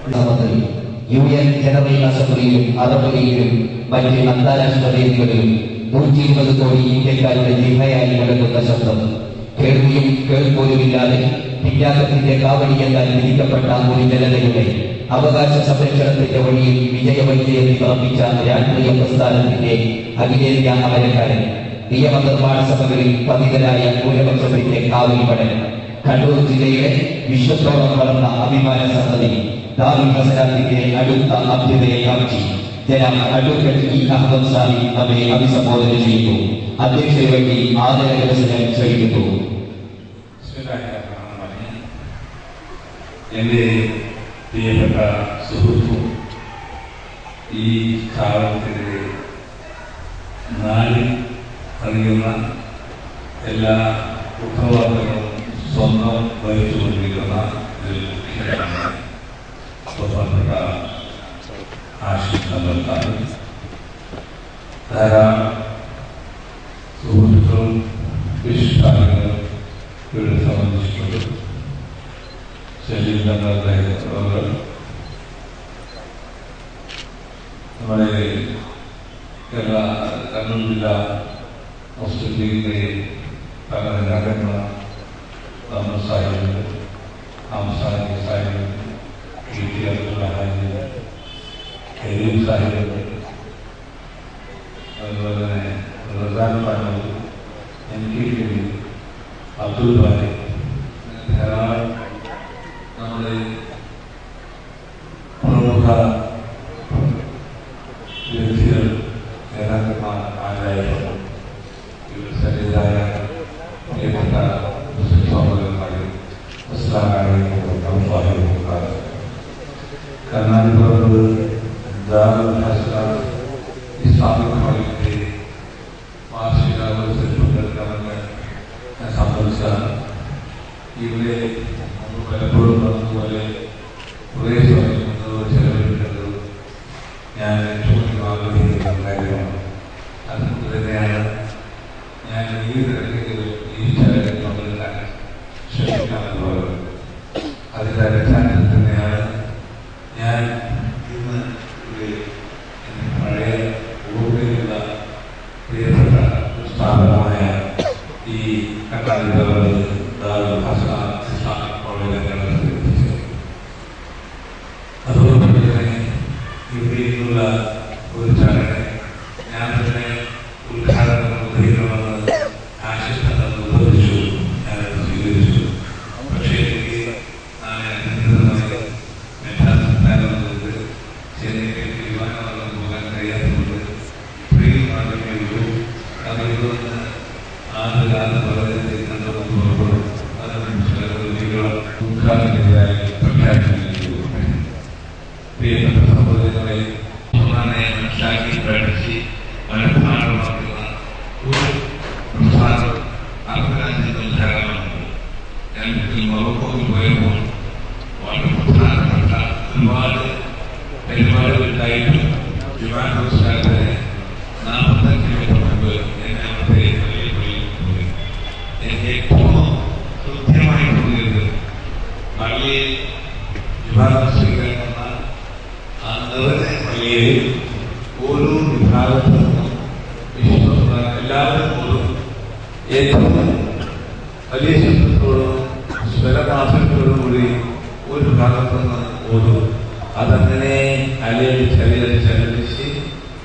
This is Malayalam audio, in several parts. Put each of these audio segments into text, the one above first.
UN ജനറൽ അസംബ്ലിയിലും അറബ് ലീഗിലും മറ്റ് അന്താരാഷ്ട്ര വേദികളിലും 120 കോടി ഇന്ത്യക്കാരുടെ ജിഹയായി മുഴങ്ങുന്ന ശബ്ദം കേൾവിയും കേൾപ്പോലുമില്ലാതെ പിന്നാക്കത്തിന്റെ കാവടിയെന്നാൽ വിധിക്കപ്പെട്ട ഒരു ജനതയുടെ അവകാശ സംരക്ഷണത്തിന്റെ വഴിയിൽ വിജയവൈജയത്തിൽ ഉറപ്പിച്ച രാഷ്ട്രീയ പ്രസ്ഥാനത്തിന്റെ അഖിലേന്ത്യാ അമരക്കാരൻ നിയമനിർമ്മാണ സഭകളിൽ പതിതരായ ന്യൂനപക്ഷത്തിന്റെ കാവലിപടൻ കണ്ണൂർ ജില്ലയിലെ വിശ്വത്തോളം വളർന്ന അഭിമാന സന്തതി ദാറുൽ ഹസനാത്തിന്റെ അടുത്ത അഭ്യുദയ കാഴ്ച ജനാബ് അഡ്വക്കേറ്റ് ഇ അഹമ്മദ് സാഹിബ് നമ്മെ അഭിസംബോധന ചെയ്യുന്നു. അധ്യക്ഷന് വേണ്ടി ആദരവസരം ക്ഷണിക്കുന്നു. എന്റെ പ്രിയപ്പെട്ട സുഹൃത്തും ഈ സ്ഥാപനത്തിലെ നാടിൽ അറിയുന്ന എല്ലാ ഉത്തരവാദിത്തങ്ങളും സ്വന്തം വഹിച്ചുകൊണ്ടിരിക്കുന്ന ഒരു ബഹുമാനപ്പെട്ട ആഷിഖ് തങ്ങൾ ധാരാളം സുഹൃത്തുക്കളും വിശിഷ്ടാംഗങ്ങളും ഇവിടെ സംബന്ധിച്ചിട്ടുണ്ട്. ശരീരങ്ങളുടെ നമ്മുടെ കേരള കണ്ണൂർ ജില്ല മുസ്ലിം ലീഗിന്റെ പല നേതാക്കന്മാർ നമ്മൾ സാഹിബ് സാഹിബ് സാഹിബ് സാഹിബ് അതുപോലെ തന്നെ റസാൻ പാനൂർ എനിക്ക് അബ്ദുൽ ബാരി ധാരാളം നമ്മുടെ പ്രമുഖ വ്യക്തികൾ നേതാക്കന്മാർ ആരായിരുന്നു സന്നിധായ പ്രിയപ്പെട്ട മുസ്ലിം സഹോദരന്മാരും കർണാടക ദാറുൽ ഹസൻ ഇസ്ലാമിക് കോളേജിന്റെ വാർഷികാഘോഷത്തിൽ പങ്കെടുക്കണമെന്ന് ഞാൻ സമ്മതിച്ചതാണ്. ഇവിടെ നമുക്ക് പലപ്പോഴും പറഞ്ഞതുപോലെ കുറേ സമയം ചെലവഴിക്കുന്നത് ഞാൻ ഏറ്റവും ആഗ്രഹിക്കുന്ന കാര്യമാണ്. അതുകൊണ്ട് തന്നെയാണ് ഞാൻ ഈ തരത്തിലും ഈ ചടങ്ങിൽ പങ്കെടുക്കാൻ ശ്രമിക്കാമെന്നുള്ളത്. അതിൻ്റെ അടിസ്ഥാനത്തിൽ തന്നെയാണ് ഞാൻ ഇന്ന് പഴയ ഓർമ്മയിലുള്ള പ്രിയപ്പെട്ട സ്ഥാപനമായ ഈ കണ്ണാടി ദാറുൽ ഹസൻ ഇസ്ലാമിക് കോളേജിലാണ് എത്തിച്ചത്. അതുകൊണ്ട് തന്നെ ഇവിടെ നിന്നുള്ള ഒരു ചടങ്ങ് ഞാൻ തന്നെ ഉദ്ഘാടനം നിർവഹിക്കണമെന്ന് ആശിഷ്ടം നിർവഹിച്ചു. ഞാനത് സ്വീകരിച്ചു. പക്ഷേ എനിക്ക് ചെന്നൈയിലേക്ക് വിമാനമാർഗം പോകാൻ കഴിയാത്തതുകൊണ്ട് ട്രെയിൻ മാർഗമേയുള്ളൂ. അതുകൊണ്ട് ആദ്യകാലം വളരെ കണ്ടുകൊണ്ടുപോകുമ്പോൾ ഉദ്ഘാടനത്തിനായി പ്രഖ്യാപിച്ചിരിക്കുന്നു. പ്രിയപ്പെട്ട സഹോദരങ്ങളെ മനസ്സിലാക്കി പഠിച്ച് മനഃപാഠമാക്കുന്ന ഒരു പ്രസ്ഥാനം അർദ്ധരാജ്യത്തിൽ ധാരാളമുണ്ട്. ഞാൻ മൊറോക്കോയിൽ പോയപ്പോൾ വളരെ പ്രധാനപ്പെട്ട ഒരുപാട് പരിപാടികളുണ്ടായിട്ടും ജുമാനെ 45 മിനിറ്റ് മുമ്പ് എന്നെ അവിടുത്തെ പള്ളിയിൽ പോയി. എനിക്ക് ഏറ്റവും കൃത്യമായി തോന്നിയത് പള്ളിയിൽ ജുമാനെ സ്വീകരിക്കുന്ന ആ നിറഞ്ഞ പള്ളിയിൽ ഓരോ വിഭാഗത്തിൽ നിന്നും വിശ്വസിക്കുന്ന എല്ലാവരും പോലും ഏറ്റവും വലിയ ശബ്ദത്തോടും സ്വരമാസത്തോടും കൂടി ഒരു ഭാഗത്തു നിന്ന് ഓരോ അതങ്ങനെ ചലിച്ച്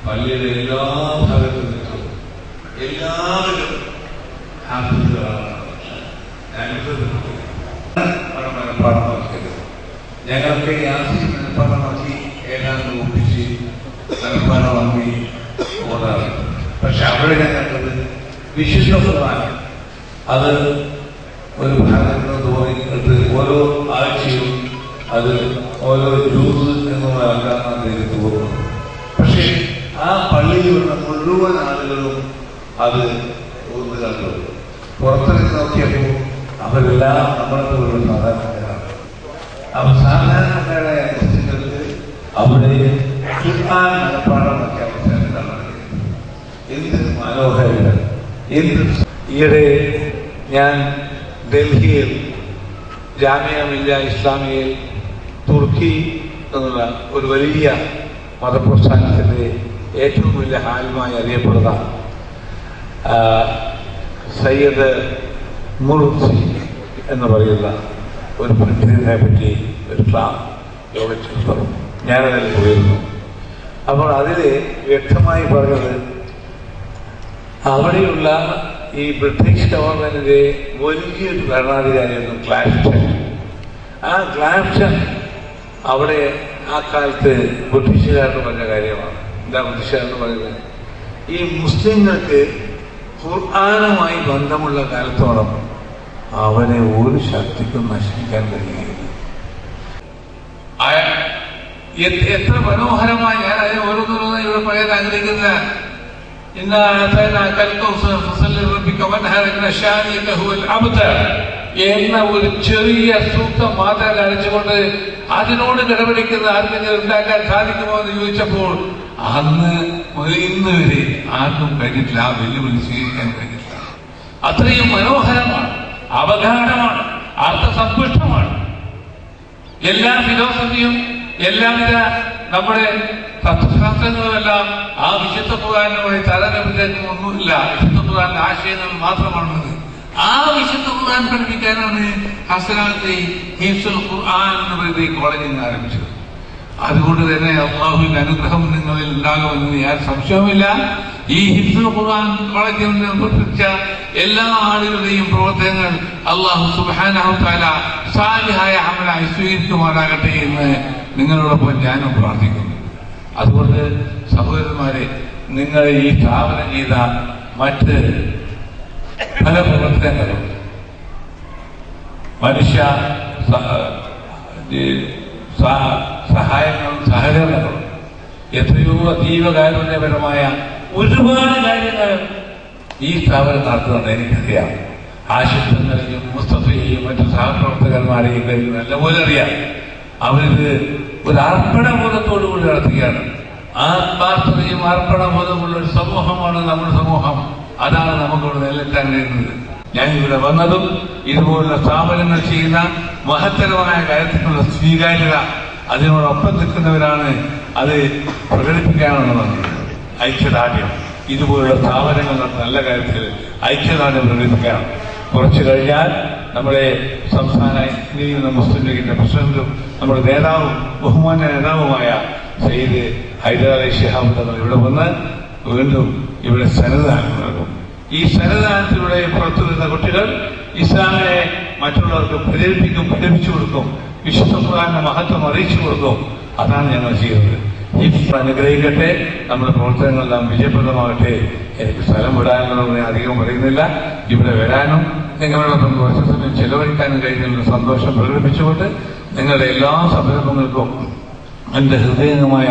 പള്ളിയുടെ എല്ലാ ഭാഗത്തും നിൽക്കും. എല്ലാവരും ഞങ്ങൾക്ക് മനഃപ്പാഠമാക്കി ഏതാണ്ട് ഒപ്പിച്ച് മനഃപ്പാഠമാക്കി ഓടാറ്. പക്ഷെ അവിടെ ഞാൻ കണ്ടത് വിശുദ്ധ ഖുർആൻ അത് ഒരു ഭാഗത്ത് തോന്നിയിട്ട് ഓരോ ആഴ്ചയും അത് ഓരോ ജ്യൂസ് എന്നുള്ളതാക്കാൻ നേരിട്ട് പോകുന്നു. പക്ഷെ ആ പള്ളിയിലുള്ള മുഴുവൻ ആളുകളും അത് ഒന്ന് കണ്ടു. പുറത്തിറങ്ങി നോക്കിയപ്പോൾ അവരെല്ലാം നമ്മളെ പോലുള്ള സാധാരണക്കാരാണ്. അപ്പൊ സാധാരണക്കാരായ മുസ്ലിങ്ങൾക്ക് അവിടെ ഖുർആൻ മനഃപ്പാഠമാക്കി അവസാനം എന്ത് മനോഹരം, എന്ത്. ഈയിടെ ഞാൻ ഡൽഹിയിൽ ജാമിയ മില്ലിയ ഇസ്ലാമിയയിൽ തുർക്കി എന്നുള്ള ഒരു വലിയ മതപ്രസ്ഥാനത്തിൻ്റെ ഏറ്റവും വലിയ ഹാലുമായി അറിയപ്പെടുന്ന സയ്യിദ് മുർസി എന്ന് പറയുന്ന ഒരു പണ്ഡിതനെ പറ്റി ഒരു യോഗത്തിൽ ഞാനതിൽ പോയിരുന്നു. അപ്പോൾ അതിൽ വ്യക്തമായി പറഞ്ഞത് അവിടെയുള്ള ഈ ബ്രിട്ടീഷ് ഗവൺമെന്റിന്റെ വലിയൊരു ഭരണാധികാരിയായിരുന്നു ക്ലാപ്റ്റൺ. ആ ക്ലാപ്റ്റൺ അവിടെ ആ കാലത്ത് ബ്രിട്ടീഷുകാർക്ക് പറഞ്ഞ കാര്യമാണ്. എന്താ ബ്രിട്ടീഷുകാർക്ക് പറയുന്നത്? ഈ മുസ്ലിങ്ങൾക്ക് ഖുർആനുമായി ബന്ധമുള്ള കാലത്തോളം അവനെ ഒരു ശക്തിക്കും നശിപ്പിക്കാൻ കഴിയുകയില്ല. എത്ര മനോഹരമായി ഞാൻ അതിനെ ഓരോന്നോരോന്ന് ഇവിടെ പറയാൻ ആഗ്രഹിക്കുന്ന എന്ന ഒരു ചെറിയ സൂക്തം മാത്രം കാണിച്ചുകൊണ്ട് അതിനോട് കിടപിടിക്കുന്ന ആർക്കെങ്കിലും ഉണ്ടാക്കാൻ സാധിക്കുമോ എന്ന് ചോദിച്ചപ്പോൾ അന്ന് ഇന്ന് വരെ ആർക്കും കഴിഞ്ഞിട്ടില്ല. ആ വെല്ലുവിളി സ്വീകരിക്കാൻ കഴിഞ്ഞിട്ടില്ല. അത്രയും മനോഹരമാണ്, അവഗാഢമാണ്, അർത്ഥസമ്പുഷ്ടമാണ്. എല്ലാ ഫിലോസഫിയും എല്ലാവിധ നമ്മുടെ തത്വശാസ്ത്രങ്ങളുമെല്ലാം ആ വിശുദ്ധ ഖുർആനുമായി താരതമ്യത്തിലേക്ക് ഒന്നുമില്ല. വിശുദ്ധ ഖുർആന്റെ ആശയങ്ങൾ മാത്രമാണുള്ളത്. ആ വിശുദ്ധ ഖുർആൻ പഠിപ്പിക്കാനാണ് ഹസനാത്ത് ഹിഫ്സുൽ ഖുർആൻ എന്ന് പറയുന്ന ഈ കോളേജിൽ ആരംഭിച്ചത്. അതുകൊണ്ട് തന്നെ അള്ളാഹുവിന്റെ അനുഗ്രഹം നിങ്ങളിൽ ഉണ്ടാകുമെന്ന് യാതൊരു സംശയവുമില്ല. ഈ ഹിഫ്സുൽ ഖുർആൻ കോളേജിൽ പ്രവർത്തിച്ച എല്ലാ ആളുകളുടെയും പ്രവർത്തനങ്ങൾ അള്ളാഹു സുബ്ഹാനഹു തആല സാലിഹായ അമലായി സ്വീകരിക്കുമാറാകട്ടെ എന്ന് നിങ്ങളോടൊപ്പം ഞാനും പ്രാർത്ഥിക്കുന്നു. അതുകൊണ്ട് സഹോദരന്മാരെ, നിങ്ങൾ ഈ സ്ഥാപനം ചെയ്ത മറ്റ് പല പ്രവർത്തനങ്ങളും മനുഷ്യ സഹായങ്ങളും സഹകരണങ്ങളും എത്രയോ അതീവ കാരുണ്യപരമായ ഒരുപാട് കാര്യങ്ങൾ ഈ സ്ഥാപനം നടത്തുന്നുണ്ട്. എനിക്കറിയാം. ആശുപത്രികളെയും മുസ്തഫയെയും മറ്റു സഹപ്രവർത്തകന്മാരെയും കഴിഞ്ഞ് നല്ലപോലെ അറിയാം. അവരിത് ഒരു അർപ്പണബോധത്തോടുകൂടി നടത്തുകയാണ്. ആത്മാർത്ഥതയും അർപ്പണബോധമുള്ള ഒരു സമൂഹമാണ് നമ്മുടെ സമൂഹം. അതാണ് നമുക്കിവിടെ നിലനിൽക്കാൻ കഴിയുന്നത്. ഞാൻ ഇവിടെ വന്നതും ഇതുപോലുള്ള സ്ഥാപനങ്ങൾ ചെയ്യുന്ന മഹത്തരമായ കാര്യത്തിനുള്ള സ്വീകാര്യത അതിനോടൊപ്പം നിൽക്കുന്നവരാണ് അത് പ്രകടിപ്പിക്കാനാണ് വന്നത്. ഐക്യദാർഢ്യം, ഇതുപോലുള്ള സ്ഥാപനങ്ങൾ നല്ല കാര്യത്തിൽ ഐക്യദാർഢ്യം പ്രകടിപ്പിക്കണം. കുറച്ചു കഴിഞ്ഞാൽ നമ്മുടെ സംസ്ഥാന മുസ്ലിം ലീഗിന്റെ പ്രസിഡന്റും നമ്മുടെ നേതാവും ബഹുമാന്യ നേതാവുമായ സയ്യിദ് ഹൈദർ അലി ശിഹാബ് തങ്ങൾ ഇവിടെ വന്ന് വീണ്ടും ഇവിടെ സന്നദ്ധാനം നൽകും. ഈ സന്നദ്ധാനത്തിലൂടെ പുറത്തു വരുന്ന കുട്ടികൾ ഇസ്ലാമിനെ മറ്റുള്ളവർക്ക് പ്രചരിപ്പിക്കും, പഠിപ്പിച്ചു കൊടുക്കും, വിശുദ്ധ ഖുർആന്റെ മഹത്വം അറിയിച്ചു കൊടുക്കും. അതാണ് ഞങ്ങൾ ചെയ്യുന്നത്. ഈ അനുഗ്രഹിക്കട്ടെ, നമ്മുടെ പ്രവർത്തനങ്ങളെല്ലാം വിജയപ്രദമാകട്ടെ. എനിക്ക് സ്ഥലം വിടാനുള്ളതെന്ന് ഞാൻ അധികം പറയുന്നില്ല. ഇവിടെ വരാനും നിങ്ങളോടൊപ്പം കുറച്ച് സമയം ചെലവഴിക്കാനും കഴിഞ്ഞുള്ള സന്തോഷം പ്രകടിപ്പിച്ചുകൊണ്ട് നിങ്ങളുടെ എല്ലാ സംരംഭങ്ങൾക്കും എന്റെ ഹൃദയമായ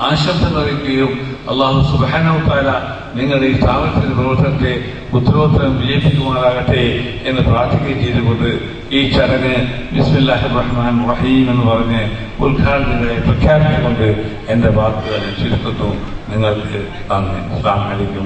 ആശംസകൾ അറിയിക്കുകയും അല്ലാഹു സുബ്ഹാനഹു തആല നിങ്ങളുടെ ഈ സ്ഥാപനത്തിന്റെ പ്രവർത്തനത്തെ ഉത്തരോത്തരം വിജയിപ്പിക്കുമാറാകട്ടെ എന്ന് പ്രാർത്ഥിക്കുകയും ചെയ്തുകൊണ്ട് ഈ ചടങ്ങ് ബിസ്മില്ലാഹിർ റഹ്മാനിർ റഹീം എന്ന് പറഞ്ഞ് ഉദ്ഘാടനങ്ങളെ പ്രഖ്യാപിച്ചുകൊണ്ട് എന്റെ വാക്കുകൾ ചുരുക്കുന്നു. നിങ്ങൾക്ക് നന്ദി. അസ്സലാമു അലൈക്കും.